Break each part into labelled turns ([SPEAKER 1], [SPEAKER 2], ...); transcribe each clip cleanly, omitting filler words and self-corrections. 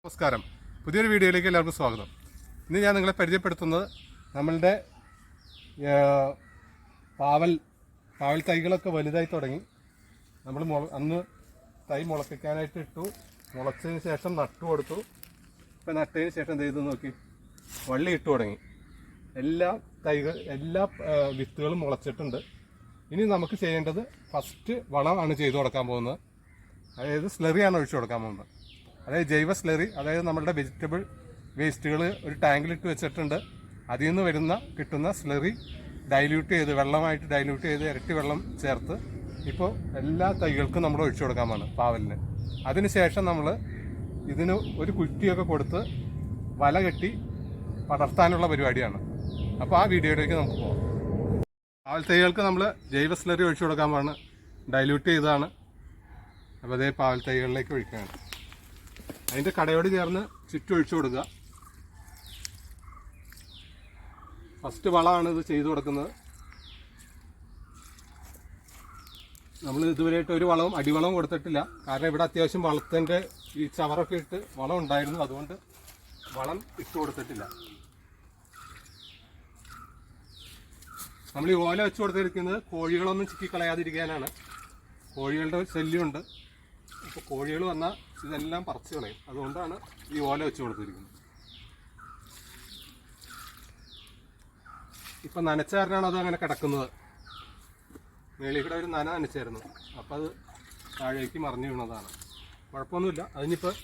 [SPEAKER 1] നമസ്കാരം, പുതിയൊരു വീഡിയോയിലേക്ക് എല്ലാവർക്കും സ്വാഗതം. ഇന്ന് ഞാൻ നിങ്ങളെ പരിചയപ്പെടുത്തുന്നത് നമ്മളുടെ പാവൽ തൈകളൊക്കെ വലുതായി തുടങ്ങി. നമ്മൾ അന്ന് തൈ മുളപ്പിക്കാനായിട്ട് ഇട്ടു, മുളച്ചതിന് ശേഷം നട്ടു കൊടുത്തു. ഇപ്പം നട്ടതിന് ശേഷം എന്ത് ചെയ്തു നോക്കി, വള്ളി ഇട്ടു തുടങ്ങി. എല്ലാ വിത്തുകളും മുളച്ചിട്ടുണ്ട്. ഇനി നമുക്ക് ചെയ്യേണ്ടത് ഫസ്റ്റ് വളമാണ് ചെയ്തു കൊടുക്കാൻ പോകുന്നത്. അതായത് സ്ലറിയാണ് ഒഴിച്ചു കൊടുക്കാൻ പോകുന്നത്. അതായത് ജൈവ സ്ലറി, അതായത് നമ്മളുടെ വെജിറ്റബിൾ വേസ്റ്റുകൾ ഒരു ടാങ്കിലിട്ട് വെച്ചിട്ടുണ്ട്. അതിൽ നിന്ന് കിട്ടുന്ന സ്ലറി വെള്ളമായിട്ട് ഡൈല്യൂട്ട് ചെയ്ത് ഇരട്ടി വെള്ളം ചേർത്ത് ഇപ്പോൾ എല്ലാ തൈകൾക്കും നമ്മൾ ഒഴിച്ചു കൊടുക്കാമാണ് പാവലിന്. അതിനുശേഷം നമ്മൾ ഇതിന് ഒരു കുറ്റിയൊക്കെ കൊടുത്ത് വല കെട്ടി പടർത്താനുള്ള പരിപാടിയാണ്. അപ്പോൾ ആ വീഡിയോയിലേക്ക് നമുക്ക് പോകാം. പാവൽ തൈകൾക്ക് നമ്മൾ ജൈവ സ്ലറി ഒഴിച്ചു കൊടുക്കാമാണ്, ഡൈല്യൂട്ട് ചെയ്തതാണ്. അപ്പോൾ അതേ പാവൽ തൈകളിലേക്ക് ഒഴിക്കുകയാണ്. അതിൻ്റെ കടയോട് ചേർന്ന് ചുറ്റും ഒഴിച്ചു കൊടുക്കുക. ഫസ്റ്റ് വളമാണ് ഇത് ചെയ്തു കൊടുക്കുന്നത്. നമ്മൾ ഇതുവരെയായിട്ട് ഒരു വളവും അടിവളവും കൊടുത്തിട്ടില്ല. കാരണം ഇവിടെ അത്യാവശ്യം വളത്തിൻ്റെ ഈ ചവറൊക്കെ ഇട്ട് വളം ഉണ്ടായിരുന്നു, അതുകൊണ്ട് വളം ഇട്ട് കൊടുത്തിട്ടില്ല. നമ്മൾ ഈ ഓല വെച്ച് കൊടുത്തിരിക്കുന്നത് കോഴികളൊന്നും ചിക്കിക്കളയാതിരിക്കാനാണ്. കോഴികളുടെ ശല്യമുണ്ട്. അപ്പോൾ കോഴികൾ വന്നാൽ ഇതെല്ലാം പറിച്ചു കളയും. അതുകൊണ്ടാണ് ഈ ഓല വെച്ച് കൊടുത്തിരിക്കുന്നത്. ഇപ്പം നനച്ച കാരണമാണ് അത് അങ്ങനെ കിടക്കുന്നത്. മേളിൽ കൂടെ ഒരു നനച്ചായിരുന്നു, അപ്പം അത് താഴേക്ക് മറിഞ്ഞു വീണതാണ്. കുഴപ്പമൊന്നുമില്ല. അതിനിപ്പോൾ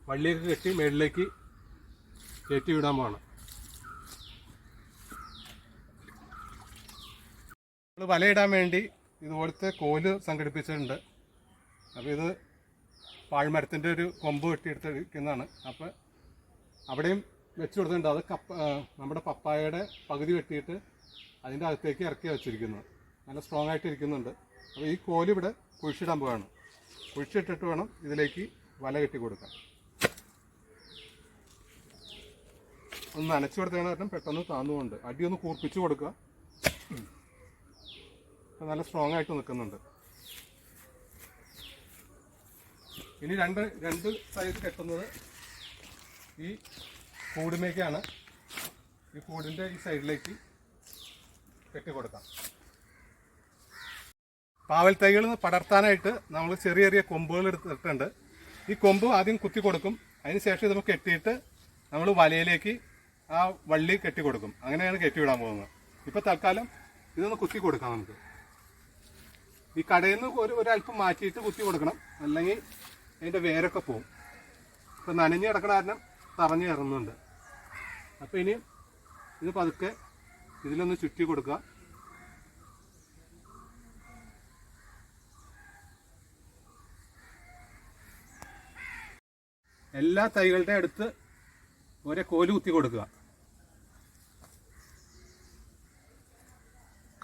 [SPEAKER 1] വള്ളിയൊക്കെ കെട്ടി മേളിലേക്ക് കയറ്റി വിടാൻ പോകണം. നമ്മൾ വലയിടാൻ വേണ്ടി ഇതുപോലത്തെ കോല് സംഘടിപ്പിച്ചിട്ടുണ്ട്. അപ്പോൾ ഇത് പാഴ്മരത്തിൻ്റെ ഒരു കൊമ്പ് വെട്ടിയെടുത്തിരിക്കുന്നതാണ്. അപ്പോൾ അവിടെയും വെച്ച് കൊടുത്തിട്ടുണ്ട്. അത് നമ്മുടെ പപ്പായയുടെ പകുതി വെട്ടിയിട്ട് അതിൻ്റെ അകത്തേക്ക് ഇറക്കി വെച്ചിരിക്കുന്നത്. നല്ല സ്ട്രോങ് ആയിട്ട് ഇരിക്കുന്നുണ്ട്. അപ്പോൾ ഈ കോല് ഇവിടെ കുഴിച്ചിടാൻ പോവുകയാണ്. കുഴിച്ചിട്ടിട്ട് വേണം ഇതിലേക്ക് വല കെട്ടി കൊടുക്കാൻ. ഒന്ന് നനച്ചു കൊടുത്തതിന് കാരണം പെട്ടെന്ന് താന്നുകൊണ്ട് അടിയൊന്ന് കൂർപ്പിച്ച് കൊടുക്കുക. അപ്പോൾ നല്ല സ്ട്രോങ് ആയിട്ട് നിൽക്കുന്നുണ്ട്. ഇനി രണ്ട് സൈഡ് കെട്ടുന്നത് ഈ കൂടിലേക്കാണ്. ഈ കൂടിൻ്റെ ഈ സൈഡിലേക്ക് കെട്ടിക്കൊടുക്കാം. പാവൽ തൈകൾ പടർത്താനായിട്ട് നമ്മൾ ചെറിയ ചെറിയ കൊമ്പുകൾ എടുത്തിട്ടുണ്ട്. ഈ കൊമ്പ് ആദ്യം കുത്തി കൊടുക്കും. അതിന് ശേഷം ഇത് കെട്ടിയിട്ട് നമ്മൾ വലയിലേക്ക് ആ വള്ളി കെട്ടിക്കൊടുക്കും. അങ്ങനെയാണ് കെട്ടിവിടാൻ പോകുന്നത്. ഇപ്പോൾ തൽക്കാലം ഇതൊന്ന് കുത്തി കൊടുക്കാം. നമുക്ക് ഈ കടയിൽ നിന്ന് ഒരല്പം മാറ്റിയിട്ട് കുത്തി കൊടുക്കണം, അല്ലെങ്കിൽ അതിൻ്റെ വേരൊക്കെ പോവും. ഇപ്പം നനഞ്ഞ് കിടക്കണ കാരണം തറഞ്ഞ് കയറുന്നുണ്ട്. അപ്പോൾ ഇനി ഇത് പതുക്കെ ഇതിലൊന്ന് ചുറ്റി കൊടുക്കുക. എല്ലാ തൈകളുടെ അടുത്ത് ഒരേ കോല് കുത്തി കൊടുക്കുക.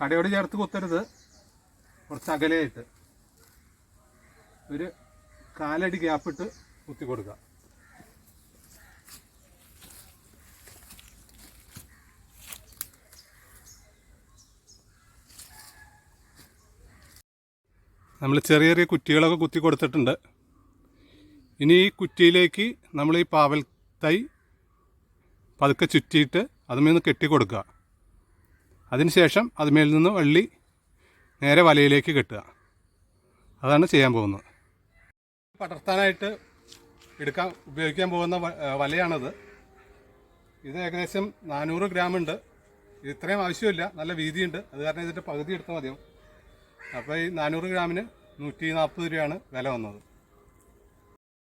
[SPEAKER 1] കടയോട് ചേർത്ത് കുത്തരുത്, കുറച്ച് അകലെയായിട്ട് ഒരു 4 അടി ഗ്യാപ്പിട്ട് കുത്തി കൊടുക്കുക. നമ്മൾ ചെറിയ ചെറിയ കുറ്റികളൊക്കെ കുത്തി കൊടുത്തിട്ടുണ്ട്. ഇനി ഈ കുറ്റിയിലേക്ക് നമ്മൾ ഈ പാവൽ തൈ പതുക്കെ ചുറ്റിയിട്ട് അതുമേൽ കെട്ടി കൊടുക്കുക. അതിനുശേഷം അതുമേൽ നിന്ന് വള്ളി നേരെ വലയിലേക്ക് കെട്ടുക. അതാണ് ചെയ്യാൻ പോകുന്നത്. പടർത്താനായിട്ട് ഉപയോഗിക്കാൻ പോകുന്ന വലയാണത്. ഇത് ഏകദേശം 400 ഗ്രാം ഉണ്ട്. ഇത് ഇത്രയും ആവശ്യമില്ല, നല്ല വീതിയുണ്ട്. അത് കാരണം ഇതിൻ്റെ പകുതി എടുത്താൽ മതിയാവും. അപ്പോൾ ഈ 400 ഗ്രാമിന് 140 രൂപയാണ് വില വന്നത്.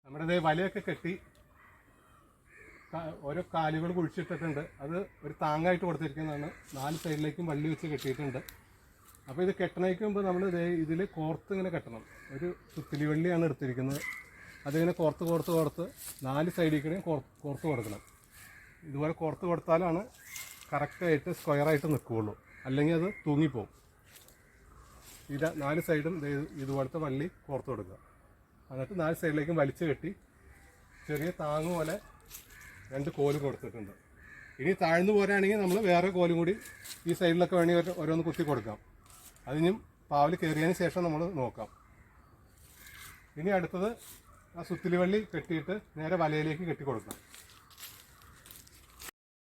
[SPEAKER 1] നമ്മുടെ ഇതേ വലയൊക്കെ കെട്ടി ഓരോ കാലുകൾ കുഴിച്ചിട്ടിട്ടുണ്ട്. അത് ഒരു താങ്ങായിട്ട് കൊടുത്തിരിക്കുന്നതാണ്. 4 സൈഡിലേക്കും വള്ളി വെച്ച് കെട്ടിയിട്ടുണ്ട്. അപ്പോൾ ഇത് കെട്ടണയ്ക്ക് മുമ്പ് നമ്മൾ ഇതിൽ കോർത്ത് ഇങ്ങനെ കെട്ടണം. ഒരു സുത്തിലി വള്ളിയാണ് എടുത്തിരിക്കുന്നത്. അതിങ്ങനെ കോർത്ത് 4 സൈഡിൽ കൂടെയും കോർത്ത് കൊടുക്കണം. ഇതുപോലെ കോർത്ത് കൊടുത്താലാണ് കറക്റ്റായിട്ട് സ്ക്വയറായിട്ട് നിൽക്കുകയുള്ളൂ, അല്ലെങ്കിൽ അത് തൂങ്ങിപ്പോവും. 4 സൈഡും ഇതുപോലത്തെ വള്ളി കോർത്ത് കൊടുക്കുക. എന്നിട്ട് 4 സൈഡിലേക്കും വലിച്ചു കെട്ടി ചെറിയ താങ്ങ് പോലെ 2 കോല് കൊടുത്തിട്ടുണ്ട്. ഇനി താഴ്ന്നു പോരാണെങ്കിൽ നമ്മൾ വേറെ കോലും കൂടി ഈ സൈഡിലൊക്കെ വേണമെങ്കിൽ ഓരോന്ന് കുത്തി കൊടുക്കാം. അതിനും പാവൽ കയറിയതിന് ശേഷം നമ്മൾ നോക്കാം. ഇനി അടുത്തത് ആ സുത്തിലി വള്ളി കെട്ടിയിട്ട് നേരെ വലയിലേക്ക് കെട്ടി കൊടുക്കണം.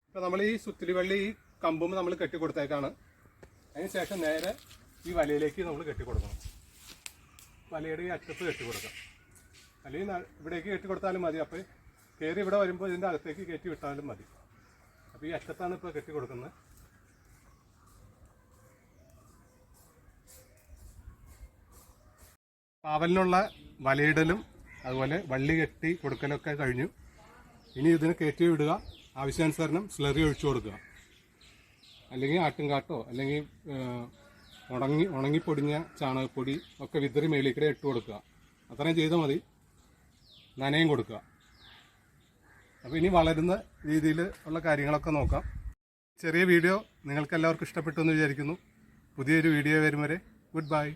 [SPEAKER 1] ഇപ്പോൾ നമ്മൾ ഈ സുത്തിലി വള്ളി ഈ കമ്പുമ്പോൾ നമ്മൾ കെട്ടി കൊടുത്തേക്കാണ്. അതിന് ശേഷം നേരെ ഈ വലയിലേക്ക് നമ്മൾ കെട്ടി കൊടുക്കണം. വലയുടെ ഈ അറ്റത്ത് കെട്ടി കൊടുക്കാം, അല്ലെങ്കിൽ ഇവിടേക്ക് കെട്ടി കൊടുത്താലും മതി. അപ്പോൾ കയറി ഇവിടെ വരുമ്പോൾ ഇതിൻ്റെ അകത്തേക്ക് കയറ്റി വിട്ടാലും മതി. അപ്പോൾ ഈ അറ്റത്താണ് ഇപ്പോൾ കെട്ടി കൊടുക്കുന്നത്. പാവലിനുള്ള വലയിടലും അതുപോലെ വള്ളി കെട്ടി കൊടുക്കലൊക്കെ കഴിഞ്ഞു. ഇനി ഇതിന് കയറ്റി വിടുക, ആവശ്യാനുസരണം സ്ലറി ഒഴിച്ചു കൊടുക്കുക, അല്ലെങ്കിൽ ആട്ടുംകാട്ടോ അല്ലെങ്കിൽ ഉണങ്ങിപ്പൊടിഞ്ഞ ചാണകപ്പൊടി ഒക്കെ വിതറി മേളിക്കൂടെ ഇട്ട് കൊടുക്കുക. അത്രയും ചെയ്താൽ മതി. നനയും കൊടുക്കുക. അപ്പോൾ ഇനി വളരുന്ന രീതിയിൽ ഉള്ള കാര്യങ്ങളൊക്കെ നോക്കാം. ചെറിയ വീഡിയോ നിങ്ങൾക്ക് എല്ലാവർക്കും ഇഷ്ടപ്പെട്ടു എന്ന് വിചാരിക്കുന്നു. പുതിയൊരു വീഡിയോ വരും വരെ ഗുഡ് ബൈ.